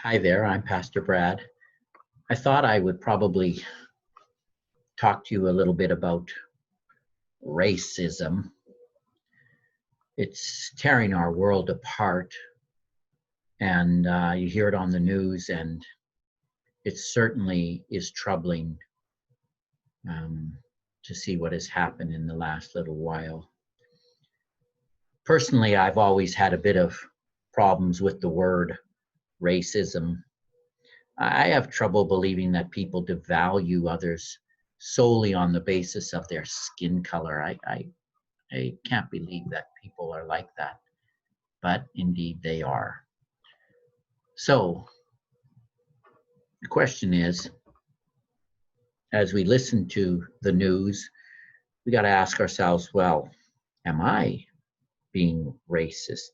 Hi there, I'm Pastor Brad. I thought I would probably talk to you a little bit about racism. It's tearing our world apart, and you hear it on the news, and it certainly is troubling um, to see what has happened in the last little while. Personally, I've always had a bit of problems with the word racism. I have trouble believing that people devalue others solely on the basis of their skin color. I can't believe that people are like that, but indeed they are. So the question is, as we listen to the news, we got to ask ourselves, well, am I being racist?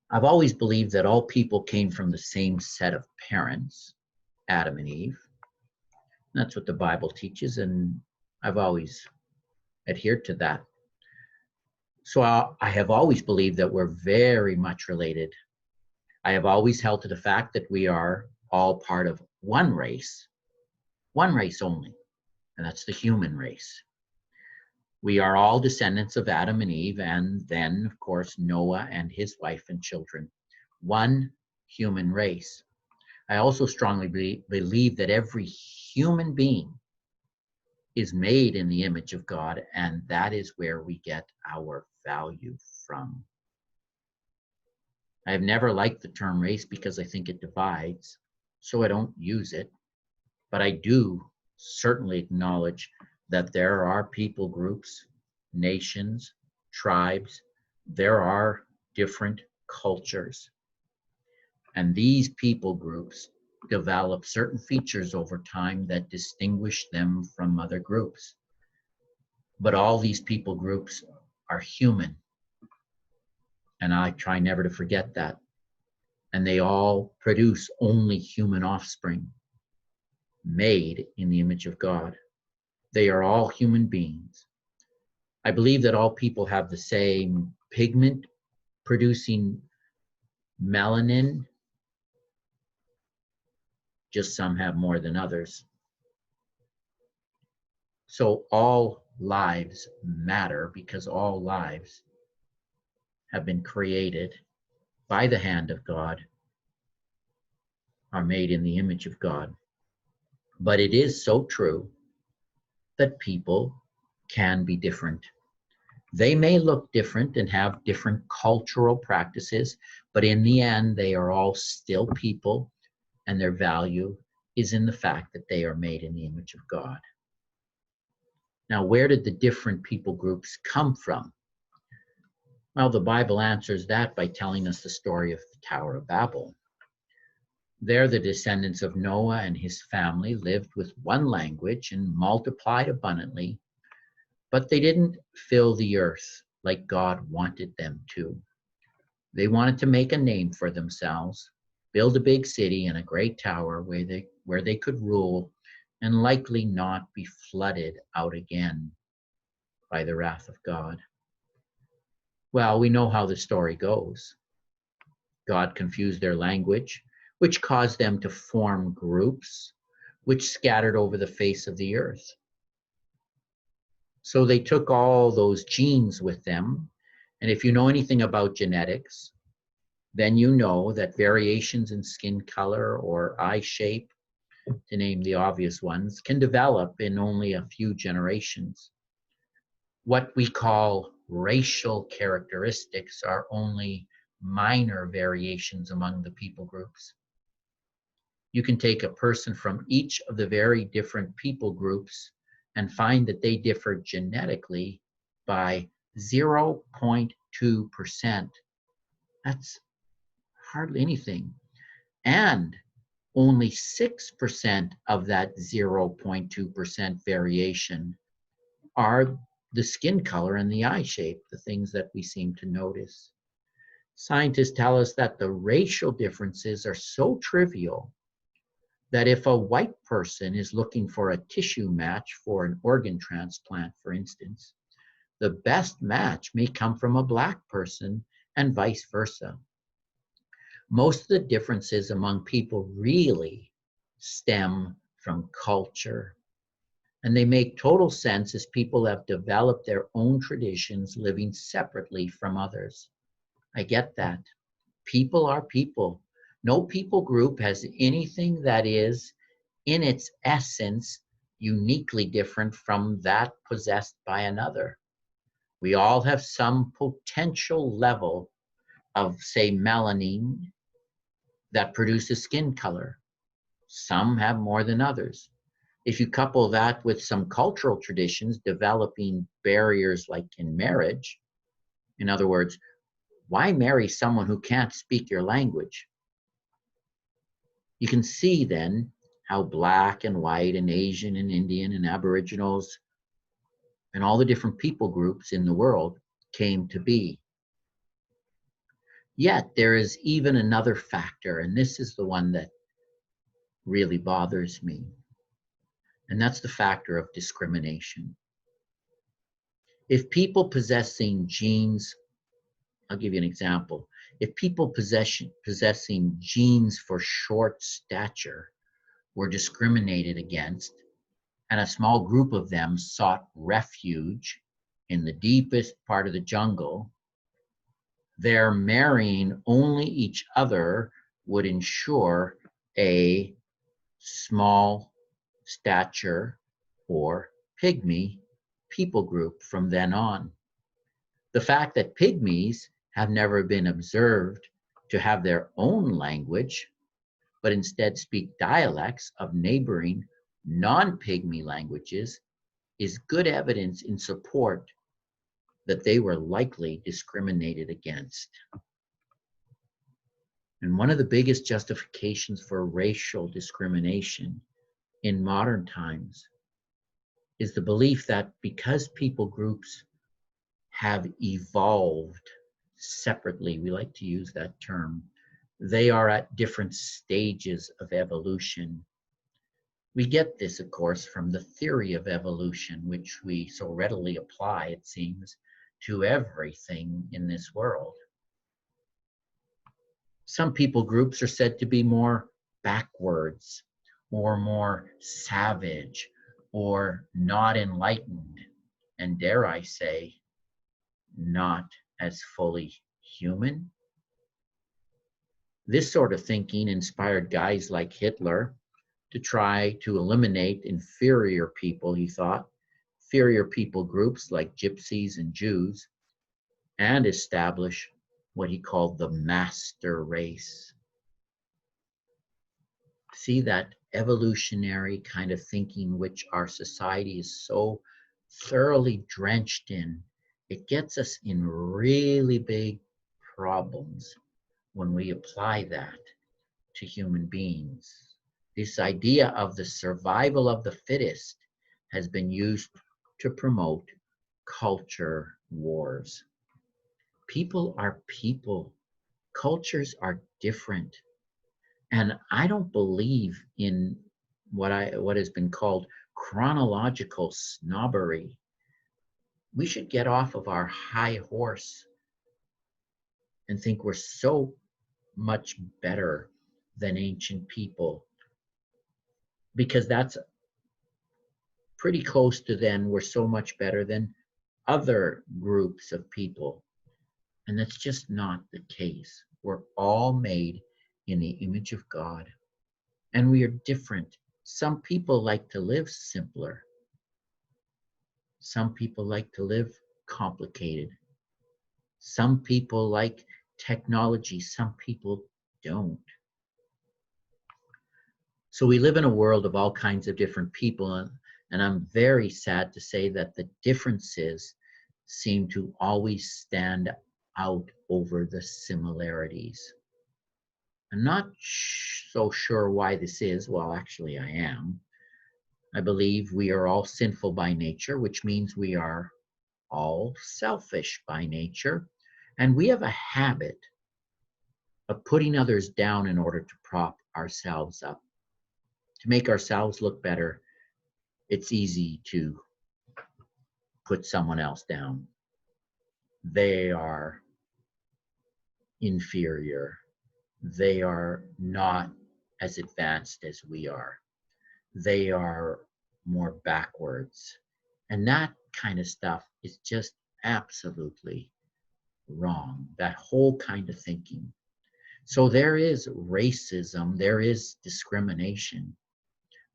I've always believed that all people came from the same set of parents, Adam and Eve. That's what the Bible teaches, and I've always adhered to that. So I have always believed that we're very much related. I have always held to the fact that we are all part of one race only, and that's the human race. We are all descendants of Adam and Eve, and then, of course, Noah and his wife and children. One human race. I also strongly believe that every human being is made in the image of God, and that is where we get our value from. I have never liked the term race because I think it divides, so I don't use it. But I do certainly acknowledge that there are people groups, nations, tribes, there are different cultures. And these people groups develop certain features over time that distinguish them from other groups. But all these people groups are human. And I try never to forget that. And they all produce only human offspring, made in the image of God. They are all human beings. I believe that all people have the same pigment producing melanin, just some have more than others. So all lives matter because all lives have been created by the hand of God, are made in the image of God. But it is so true that people can be different. They may look different and have different cultural practices, but in the end, they are all still people, and their value is in the fact that they are made in the image of God. Now, where did the different people groups come from? Well, the Bible answers that by telling us the story of the Tower of Babel. There, the descendants of Noah and his family lived with one language and multiplied abundantly, but they didn't fill the earth like God wanted them to. They wanted to make a name for themselves, build a big city and a great tower where they could rule and likely not be flooded out again by the wrath of God. Well, we know how the story goes. God confused their language, which caused them to form groups, which scattered over the face of the earth. So they took all those genes with them. And if you know anything about genetics, then you know that variations in skin color or eye shape, to name the obvious ones, can develop in only a few generations. What we call racial characteristics are only minor variations among the people groups. You can take a person from each of the very different people groups and find that they differ genetically by 0.2%. That's hardly anything. And only 6% of that 0.2% variation are the skin color and the eye shape, the things that we seem to notice. Scientists tell us that the racial differences are so trivial that if a white person is looking for a tissue match for an organ transplant, for instance, the best match may come from a black person and vice versa. Most of the differences among people really stem from culture. And they make total sense as people have developed their own traditions living separately from others. I get that. People are people. No people group has anything that is, in its essence, uniquely different from that possessed by another. We all have some potential level of, say, melanin that produces skin color. Some have more than others. If you couple that with some cultural traditions developing barriers like in marriage, in other words, why marry someone who can't speak your language? You can see then how black and white and Asian and Indian and Aboriginals and all the different people groups in the world came to be. Yet there is even another factor, and this is the one that really bothers me, and that's the factor of discrimination. If people possessing genes, I'll give you an example. If people possessing genes for short stature were discriminated against, and a small group of them sought refuge in the deepest part of the jungle, their marrying only each other would ensure a small stature or pygmy people group from then on. The fact that pygmies have never been observed to have their own language, but instead speak dialects of neighboring non-pygmy languages, is good evidence in support that they were likely discriminated against. And one of the biggest justifications for racial discrimination in modern times is the belief that because people groups have evolved separately, we like to use that term, they are at different stages of evolution. We get this, of course, from the theory of evolution, which we so readily apply, it seems, to everything in this world. Some people groups are said to be more backwards, or more savage, or not enlightened, and dare I say, not as fully human. This sort of thinking inspired guys like Hitler to try to eliminate inferior people, he thought, inferior people groups like gypsies and Jews, and establish what he called the master race. See that evolutionary kind of thinking which our society is so thoroughly drenched in, it gets us in really big problems when we apply that to human beings. This idea of the survival of the fittest has been used to promote culture wars. People are people. Cultures are different. And I don't believe in what has been called chronological snobbery. We should get off of our high horse and think we're so much better than ancient people, because that's pretty close to then we're so much better than other groups of people. And that's just not the case. We're all made in the image of God, and we are different. Some people like to live simpler. Some people like to live complicated. Some people like technology. Some people don't. So we live in a world of all kinds of different people, and I'm very sad to say that the differences seem to always stand out over the similarities. I'm not so sure why this is. Well, actually, I am. I believe we are all sinful by nature, which means we are all selfish by nature. And we have a habit of putting others down in order to prop ourselves up. To make ourselves look better, it's easy to put someone else down. They are inferior. they are not as advanced as we are. They are more backwards. And that kind of stuff is just absolutely wrong, that whole kind of thinking. So there is racism, there is discrimination,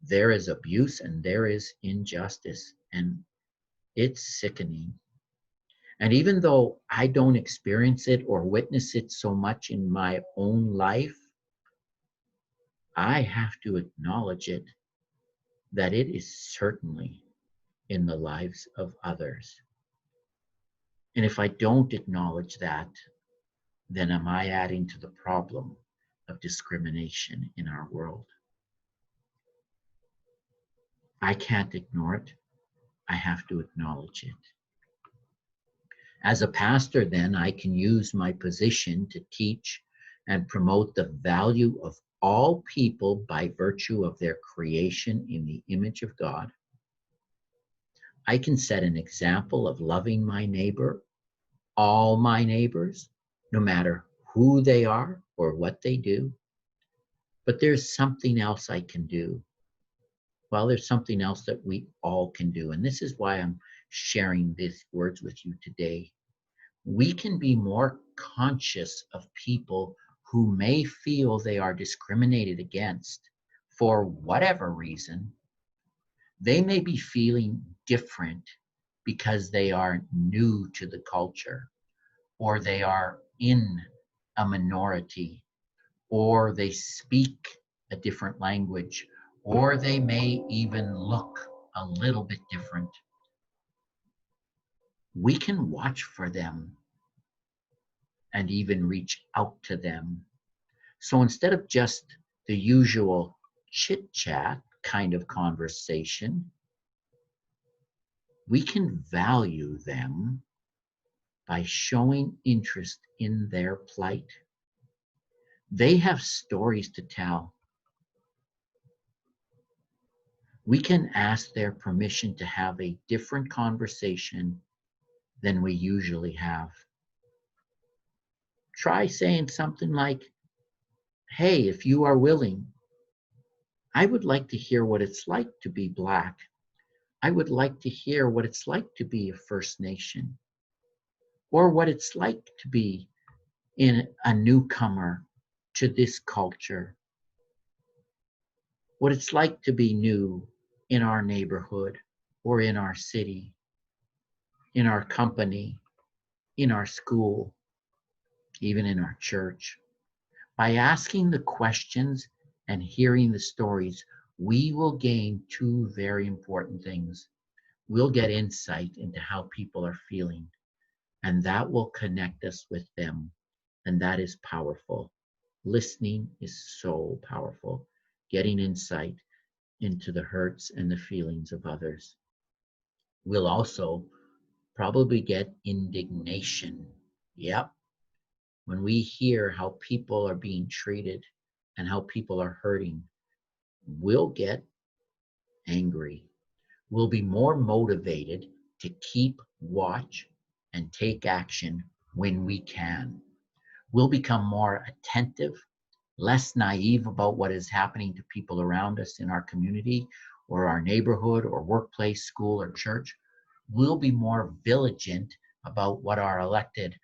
there is abuse, and there is injustice. And it's sickening. And even though I don't experience it or witness it so much in my own life, I have to acknowledge it, that it is certainly in the lives of others. And if I don't acknowledge that, then am I adding to the problem of discrimination in our world? I can't ignore it. I have to acknowledge it. As a pastor, then, I can use my position to teach and promote the value of all people by virtue of their creation in the image of God. I can set an example of loving my neighbor, all my neighbors, no matter who they are or what they do. But there's something else I can do. Well, there's something else that we all can do. And this is why I'm sharing these words with you today. We can be more conscious of people who may feel they are discriminated against for whatever reason. They may be feeling different because they are new to the culture, or they are in a minority, or they speak a different language, or they may even look a little bit different. We can watch for them and even reach out to them. So instead of just the usual chit chat kind of conversation, we can value them by showing interest in their plight. They have stories to tell. We can ask their permission to have a different conversation than we usually have. Try saying something like, hey, if you are willing, I would like to hear what it's like to be Black. I would like to hear what it's like to be a First Nation, or what it's like to be in a newcomer to this culture, what it's like to be new in our neighborhood or in our city, in our company, in our school, even in our church. By asking the questions and hearing the stories, we will gain two very important things. We'll get insight into how people are feeling, and that will connect us with them. And that is powerful. Listening is so powerful. Getting insight into the hurts and the feelings of others. We'll also probably get indignation. Yep. When we hear how people are being treated and how people are hurting, we'll get angry. We'll be more motivated to keep watch and take action when we can. We'll become more attentive, less naive about what is happening to people around us in our community or our neighborhood or workplace, school, or church. We'll be more vigilant about what our elected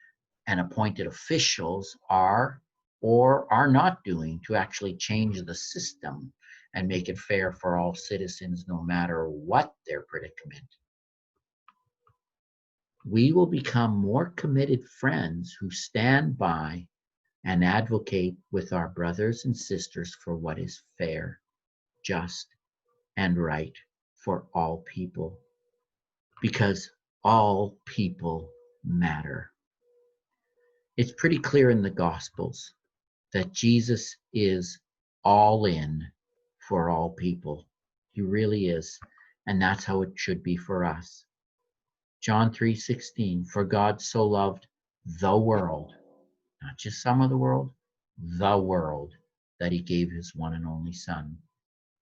and appointed officials are or are not doing to actually change the system and make it fair for all citizens, no matter what their predicament. We will become more committed friends who stand by and advocate with our brothers and sisters for what is fair, just, and right for all people, because all people matter. It's pretty clear in the Gospels that Jesus is all in for all people. He really is. And that's how it should be for us. John 3:16, for God so loved the world, not just some of the world, the world, that he gave his one and only Son.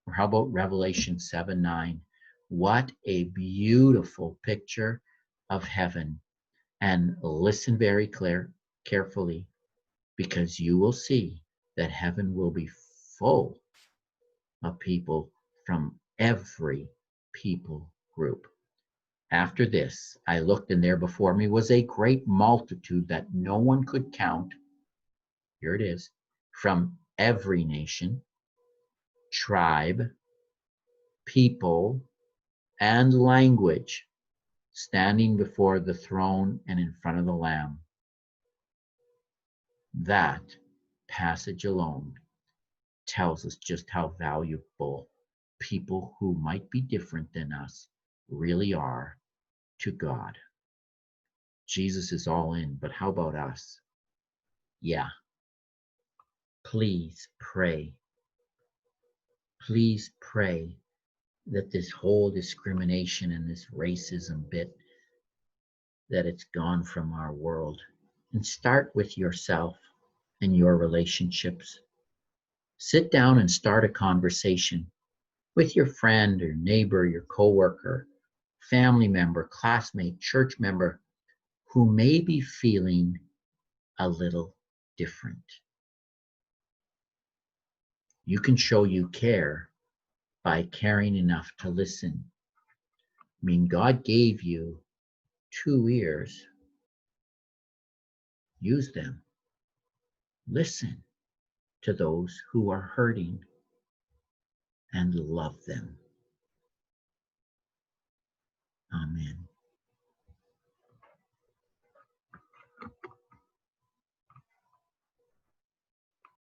Or how about Revelation 7:9? What a beautiful picture of heaven. And listen very carefully, because you will see that heaven will be full of people from every people group. After this, I looked, and there before me was a great multitude that no one could count. Here it is, from every nation, tribe, people, and language, standing before the throne and in front of the Lamb. That passage alone tells us just how valuable people who might be different than us really are to God. Jesus is all in, but how about us? Yeah, please pray. Please pray that this whole discrimination and this racism bit, that it's gone from our world. And start with yourself and your relationships. Sit down and start a conversation with your friend or neighbor, your coworker, family member, classmate, church member who may be feeling a little different. You can show you care by caring enough to listen. I mean, God gave you 2 ears. Use them. Listen to those who are hurting and love them.